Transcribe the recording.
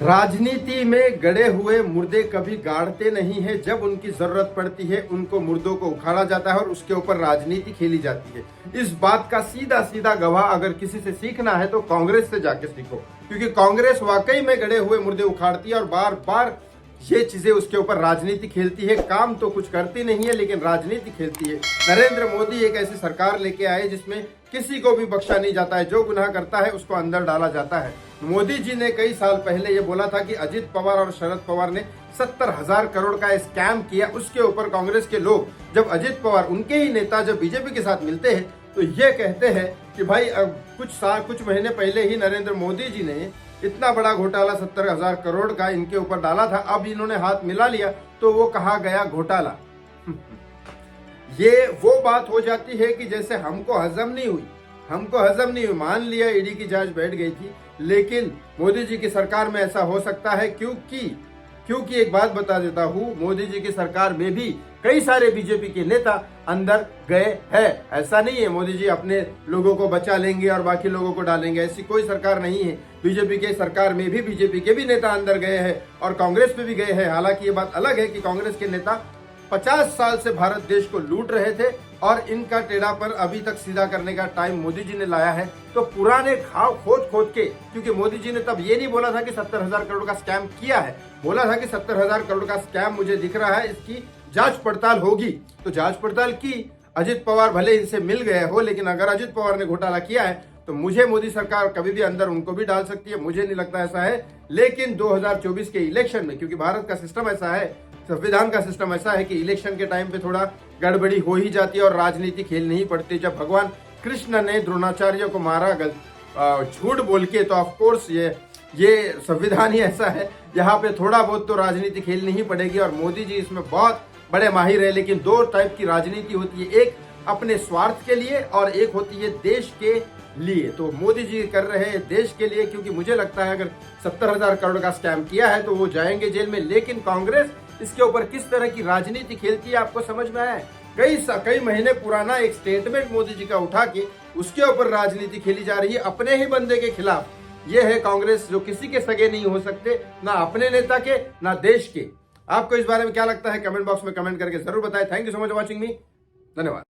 राजनीति में गड़े हुए मुर्दे कभी गाड़ते नहीं है। जब उनकी जरूरत पड़ती है उनको मुर्दों को उखाड़ा जाता है और उसके ऊपर राजनीति खेली जाती है। इस बात का सीधा सीधा गवाह अगर किसी से सीखना है तो कांग्रेस से जाके सीखो, क्योंकि कांग्रेस वाकई में गड़े हुए मुर्दे उखाड़ती है और बार बार ये चीजें उसके ऊपर राजनीति खेलती है। काम तो कुछ करती नहीं है लेकिन राजनीति खेलती है। नरेंद्र मोदी एक ऐसी सरकार लेके आए जिसमें किसी को भी बख्शा नहीं जाता है, जो गुनाह करता है उसको अंदर डाला जाता है। मोदी जी ने कई साल पहले ये बोला था कि अजित पवार और शरद पवार ने 70,000 करोड़ का स्कैम किया। उसके ऊपर कांग्रेस के लोग, जब अजित पवार उनके ही नेता जब बीजेपी के साथ मिलते हैं तो ये कहते हैं कि भाई अब कुछ महीने पहले ही नरेंद्र मोदी जी ने इतना बड़ा घोटाला 70,000 करोड़ का इनके ऊपर डाला था, अब इन्होंने हाथ मिला लिया तो वो कहा गया घोटाला। ये वो बात हो जाती है कि जैसे हमको हजम नहीं हुई। मान लिया ईडी की जांच बैठ गई थी, लेकिन मोदी जी की सरकार में ऐसा हो सकता है क्योंकि एक बात बता देता हूँ, मोदी जी की सरकार में भी कई सारे बीजेपी के नेता अंदर गए हैं। ऐसा नहीं है मोदी जी अपने लोगों को बचा लेंगे और बाकी लोगों को डालेंगे, ऐसी कोई सरकार नहीं है। बीजेपी के सरकार में भी बीजेपी के भी नेता अंदर गए हैं और कांग्रेस में भी गए हैं। हालांकि ये बात अलग है कि कांग्रेस के नेता 50 साल से भारत देश को लूट रहे थे और इनका टेढ़ा पर अभी तक सीधा करने का टाइम मोदी जी ने लाया है। तो पुराने घाव खोद के, क्योंकि मोदी जी ने तब ये नहीं बोला था कि 70,000 करोड़ का स्कैम किया है, बोला था कि 70,000 करोड़ का स्कैम मुझे दिख रहा है, इसकी जांच पड़ताल होगी। तो जांच पड़ताल की। अजित पवार भले इनसे मिल गए हो, लेकिन अगर अजित पवार ने घोटाला किया है तो मुझे मोदी सरकार कभी भी अंदर उनको भी डाल सकती है, मुझे नहीं लगता ऐसा है। लेकिन 2024 के इलेक्शन में, क्योंकि भारत का सिस्टम ऐसा है, संविधान का सिस्टम ऐसा है कि इलेक्शन के टाइम पे थोड़ा गड़बड़ी हो ही जाती है और राजनीति खेलनी ही पड़ती है। जब भगवान कृष्ण ने द्रोणाचार्य को मारा झूठ बोल के, तो ऑफकोर्स ये संविधान ही ऐसा है, यहाँ पे थोड़ा बहुत तो राजनीति खेलनी ही पड़ेगी और मोदी जी इसमें बहुत बड़े माहिर है। लेकिन दो टाइप की राजनीति होती है, एक अपने स्वार्थ के लिए और एक होती है देश के लिए। तो मोदी जी कर रहे हैं देश के लिए, क्योंकि मुझे लगता है अगर 70,000 करोड़ का स्कैम किया है तो वो जाएंगे जेल में। लेकिन कांग्रेस इसके ऊपर किस तरह की राजनीति खेलती है आपको समझ में आया है? कई महीने पुराना एक स्टेटमेंट मोदी जी का उठा के उसके ऊपर राजनीति खेली जा रही है अपने ही बंदे के खिलाफ। ये है कांग्रेस, जो किसी के सगे नहीं हो सकते, ना अपने नेता के ना देश के। आपको इस बारे में क्या लगता है? कमेंट बॉक्स में कमेंट करके जरूर बताएं। Thank you so much watching मी। धन्यवाद।